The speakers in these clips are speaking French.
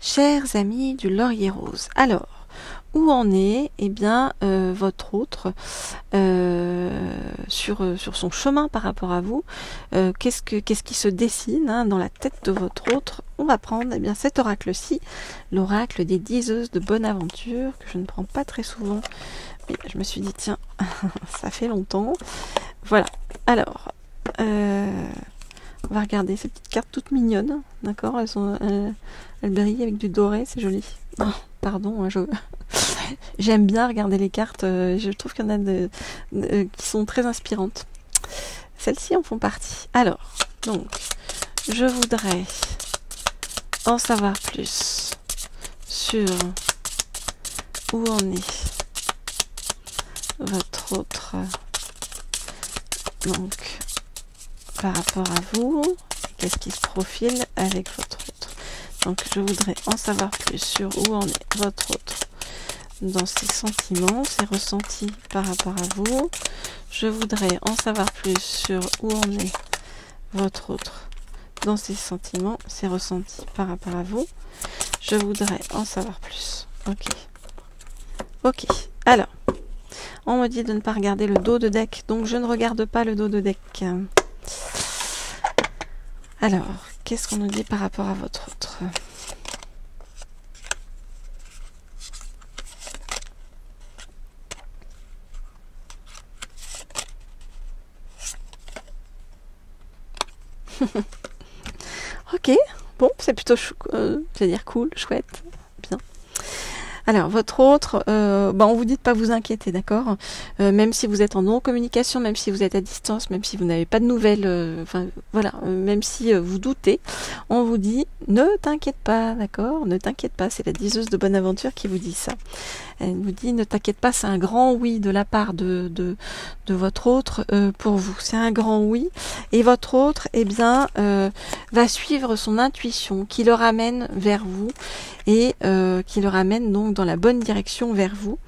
Chers amis du Laurier Rose, alors, où en est votre autre sur son chemin par rapport à vous? Qu'est-ce qui se dessine dans la tête de votre autre? On va prendre cet oracle-ci, l'oracle des diseuses de bonne aventure, que je ne prends pas très souvent, mais je me suis dit tiens, ça fait longtemps. Voilà, alors, on va regarder ces petites cartes toutes mignonnes, d'accord? Elles brillent avec du doré, c'est joli. Oh, pardon, j'aime bien regarder les cartes, je trouve qu'il y en a qui sont très inspirantes. Celles-ci en font partie. Alors, donc, je voudrais en savoir plus sur où en est votre autre, donc, par rapport à vous, qu'est-ce qui se profile avec votre autre. Donc je voudrais en savoir plus sur où en est votre autre dans ses sentiments, ses ressentis par rapport à vous. Je voudrais en savoir plus sur où en est votre autre dans ses sentiments, ses ressentis par rapport à vous. Je voudrais en savoir plus. Ok. Alors, on me dit de ne pas regarder le dos de deck, donc je ne regarde pas le dos de deck. Alors, qu'est-ce qu'on nous dit par rapport à votre autre? Ok, bon, c'est plutôt c'est-à-dire cool, chouette, bien. Alors, votre autre, on vous dit de pas vous inquiéter, d'accord? Même si vous êtes en non-communication, même si vous êtes à distance, même si vous n'avez pas de nouvelles, même si vous doutez, on vous dit ne t'inquiète pas, d'accord? Ne t'inquiète pas, c'est la diseuse de bonne aventure qui vous dit ça. Elle vous dit ne t'inquiète pas, c'est un grand oui de la part de votre autre pour vous. C'est un grand oui. Et votre autre, va suivre son intuition qui le ramène vers vous et qui le ramène donc dans la bonne direction vers vous.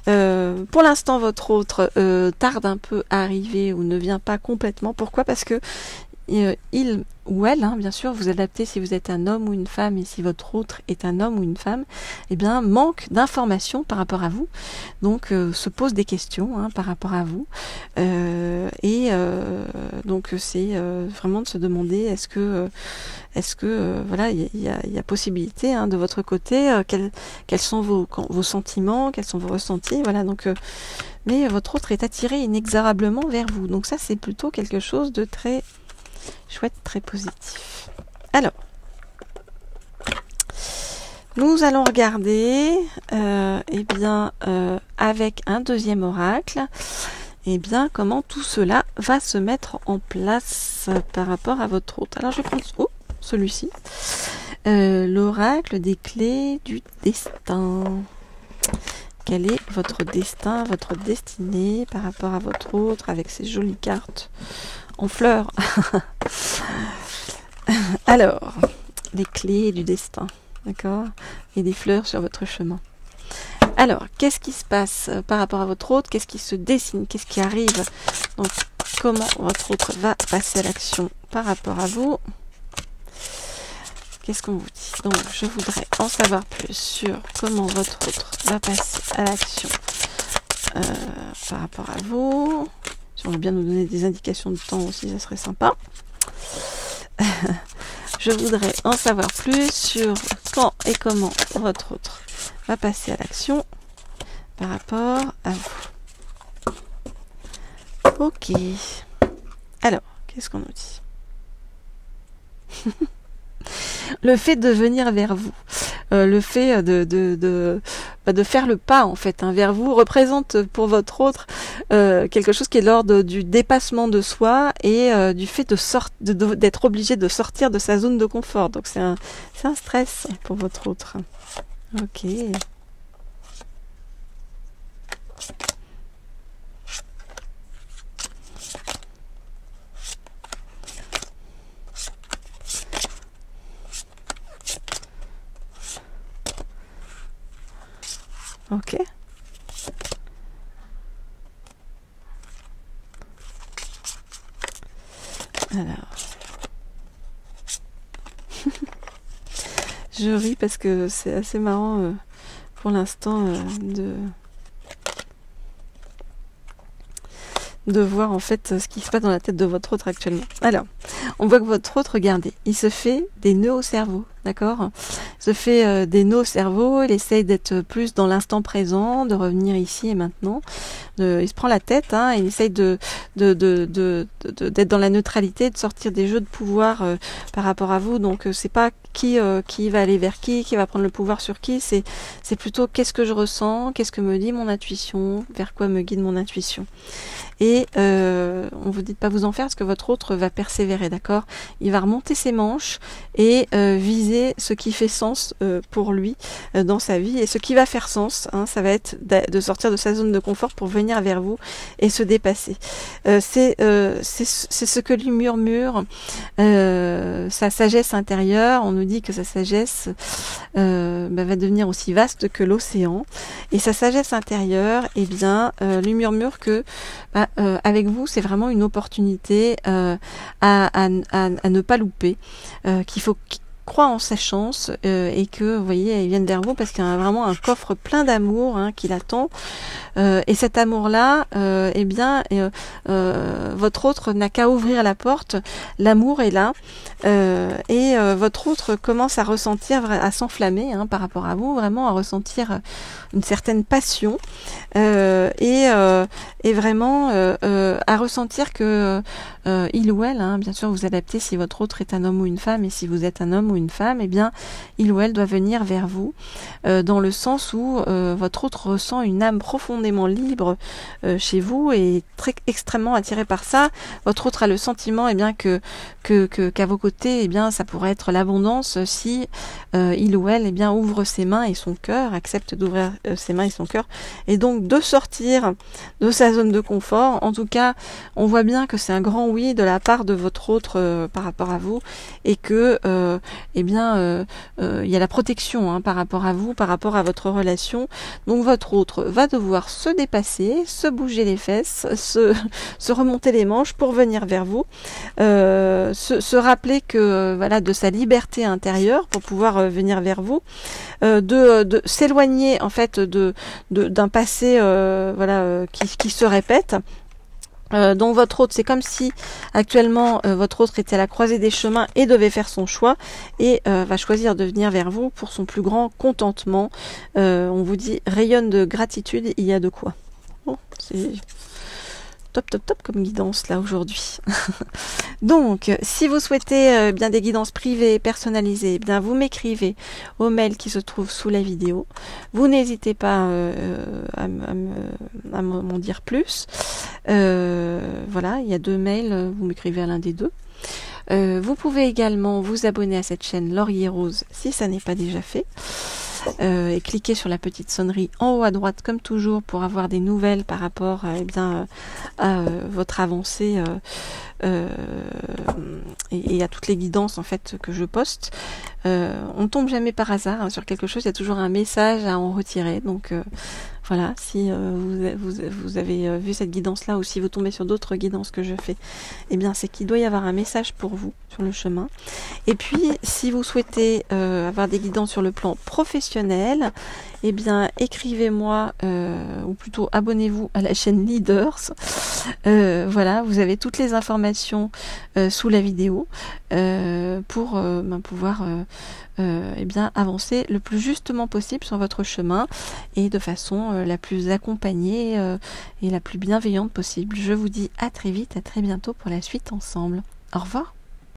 Pour l'instant, votre autre tarde un peu à arriver ou ne vient pas complètement. Pourquoi? Parce que il ou elle, bien sûr, vous adaptez si vous êtes un homme ou une femme, et si votre autre est un homme ou une femme, manque d'informations par rapport à vous, donc se pose des questions par rapport à vous, donc c'est vraiment de se demander est-ce que voilà, il y a possibilité de votre côté, quels sont vos sentiments, quels sont vos ressentis, voilà, donc mais votre autre est attiré inexorablement vers vous, donc ça c'est plutôt quelque chose de très chouette, très positif. Alors, nous allons regarder avec un deuxième oracle comment tout cela va se mettre en place par rapport à votre autre. Alors je vais prendre celui-ci, l'oracle des clés du destin. Quel est votre destin, votre destinée par rapport à votre autre avec ces jolies cartes en fleurs? Alors, les clés du destin, d'accord? Et des fleurs sur votre chemin. Alors, qu'est-ce qui se passe par rapport à votre autre? Qu'est-ce qui se dessine? Qu'est-ce qui arrive? Donc, comment votre autre va passer à l'action par rapport à vous? Qu'est-ce qu'on vous dit? Donc, je voudrais en savoir plus sur comment votre autre va passer à l'action par rapport à vous. Si on veut bien nous donner des indications de temps aussi, ça serait sympa. Je voudrais en savoir plus sur quand et comment votre autre va passer à l'action par rapport à vous. Ok. Alors, qu'est-ce qu'on nous dit? Le fait de venir vers vous, le fait de faire le pas en fait vers vous représente pour votre autre quelque chose qui est l'ordre du dépassement de soi et du fait d'être obligé de sortir de sa zone de confort. Donc c'est un stress pour votre autre. Ok. Ok. Alors, Je ris parce que c'est assez marrant pour l'instant de voir en fait ce qui se passe dans la tête de votre autre actuellement. Alors, on voit que votre autre, regardez, il se fait des nœuds au cerveau, d'accord? Il se fait des nœuds au cerveau, il essaye d'être plus dans l'instant présent, de revenir ici et maintenant. Il se prend la tête, hein, il essaye d'être dans la neutralité, de sortir des jeux de pouvoir par rapport à vous. Donc c'est pas qui va aller vers qui va prendre le pouvoir sur qui, c'est plutôt qu'est-ce que je ressens, qu'est-ce que me dit mon intuition, vers quoi me guide mon intuition. Et on vous dit de pas vous en faire parce que votre autre va persévérer, d'accord? Il va remonter ses manches et viser ce qui fait sens pour lui dans sa vie. Et ce qui va faire sens, hein, ça va être de sortir de sa zone de confort pour venir vers vous et se dépasser. C'est ce que lui murmure sa sagesse intérieure. On nous dit que sa sagesse va devenir aussi vaste que l'océan. Et sa sagesse intérieure, eh bien, lui murmure que avec vous, c'est vraiment une opportunité à ne pas louper, qu'il faut croire en sa chance et que, vous voyez, ils viennent vers vous parce qu'il y a vraiment un coffre plein d'amour qui l'attend. Et cet amour-là, eh bien, votre autre n'a qu'à ouvrir la porte. L'amour est là et votre autre commence à ressentir, à s'enflammer par rapport à vous, vraiment à ressentir une certaine passion et vraiment à ressentir que il ou elle, bien sûr, vous adaptez si votre autre est un homme ou une femme, et si vous êtes un homme ou une femme, eh bien, il ou elle doit venir vers vous dans le sens où votre autre ressent une âme profondément libre chez vous et extrêmement attiré par ça. Votre autre a le sentiment bien qu'à vos côtés, eh bien, ça pourrait être l'abondance si il ou elle bien ouvre ses mains et son cœur, accepte d'ouvrir ses mains et son cœur, et donc de sortir de sa zone de confort. En tout cas, on voit bien que c'est un grand oui de la part de votre autre par rapport à vous, et que il y a la protection par rapport à vous, par rapport à votre relation. Donc votre autre va devoir se dépasser, se bouger les fesses, se remonter les manches pour venir vers vous, se rappeler que voilà, de sa liberté intérieure pour pouvoir venir vers vous, de s'éloigner en fait d'un passé qui se répète. Donc votre autre, c'est comme si actuellement votre autre était à la croisée des chemins et devait faire son choix, et va choisir de venir vers vous pour son plus grand contentement. On vous dit rayonne de gratitude, il y a de quoi. Bon, c'est top comme guidance là aujourd'hui. Donc si vous souhaitez bien des guidances privées personnalisées, bien vous m'écrivez au mail qui se trouve sous la vidéo. Vous n'hésitez pas à m'en dire plus. Voilà, il y a 2 mails, vous m'écrivez à l'un des 2. Vous pouvez également vous abonner à cette chaîne Laurier Rose si ça n'est pas déjà fait. Et cliquez sur la petite sonnerie en haut à droite comme toujours pour avoir des nouvelles par rapport à votre avancée et à toutes les guidances en fait que je poste. On ne tombe jamais par hasard sur quelque chose, il y a toujours un message à en retirer. Donc voilà, si vous avez vu cette guidance-là, ou si vous tombez sur d'autres guidances que je fais, eh bien c'est qu'il doit y avoir un message pour vous sur le chemin. Et puis, si vous souhaitez avoir des guidances sur le plan professionnel, eh bien écrivez-moi, ou plutôt abonnez-vous à la chaîne Leaders. Voilà, vous avez toutes les informations sous la vidéo pour pouvoir avancer le plus justement possible sur votre chemin et de façon la plus accompagnée et la plus bienveillante possible. Je vous dis à très vite, à très bientôt pour la suite ensemble. Au revoir.